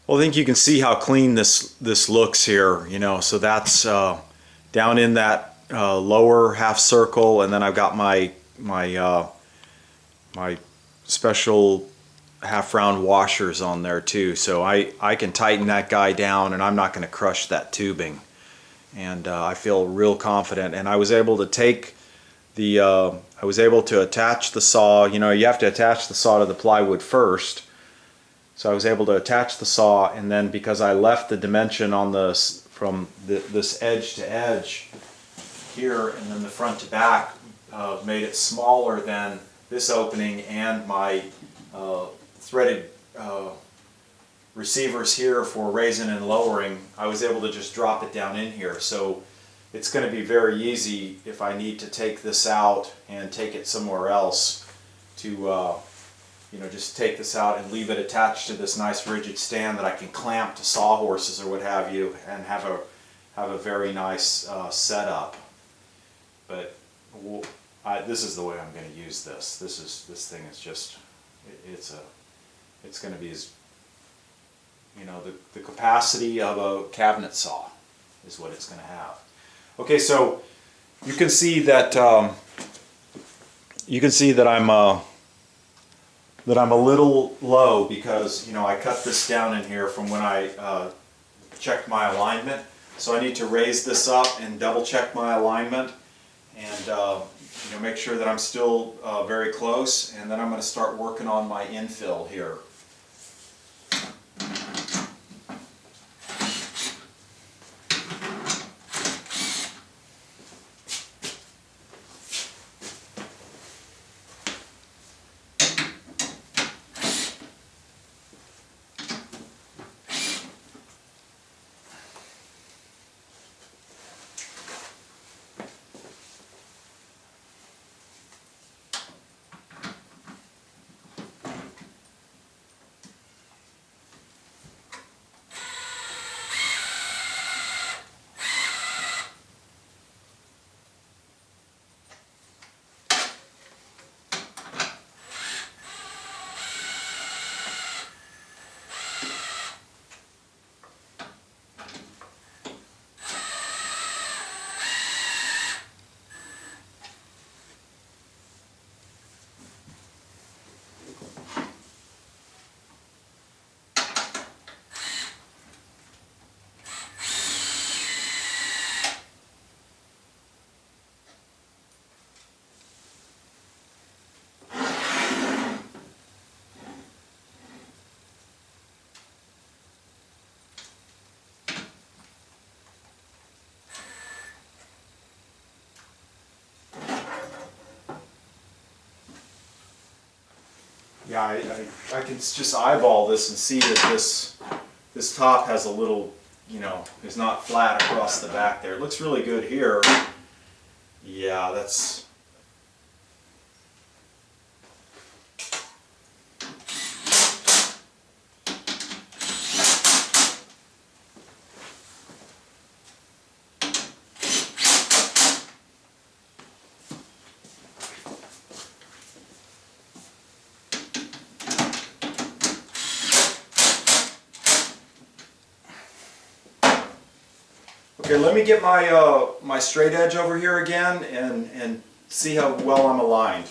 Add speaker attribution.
Speaker 1: Well, I think you can see how clean this looks here, you know, so that's down in that lower half circle, and then I've got my special half round washers on there too, so I can tighten that guy down and I'm not going to crush that tubing, and I feel real confident. And I was able to take the I was able to attach the saw. You know, you have to attach the saw to the plywood first. So I was able to attach the saw, and then because I left the dimension on this edge to edge here, and then the front to back, made it smaller than this opening and my threaded receivers here for raising and lowering, I was able to just drop it down in here. So it's going to be very easy if I need to take this out and take it somewhere else to you know, just take this out and leave it attached to this nice rigid stand that I can clamp to sawhorses or what have you, and have a very nice setup. But this is the way I'm going to use this. This thing is just it's going to be, as you know, the capacity of a cabinet saw is what it's going to have. Okay, so you can see that I'm a little low because, you know, I cut this down in here from when I checked my alignment. So I need to raise this up and double check my alignment, and you know, make sure that I'm still very close, and then I'm going to start working on my infill here. Yeah, I can just eyeball this and see that this top has a little, you know, is not flat across the back there. It looks really good here. Yeah, that's... Okay, let me get my my straight edge over here again and see how well I'm aligned.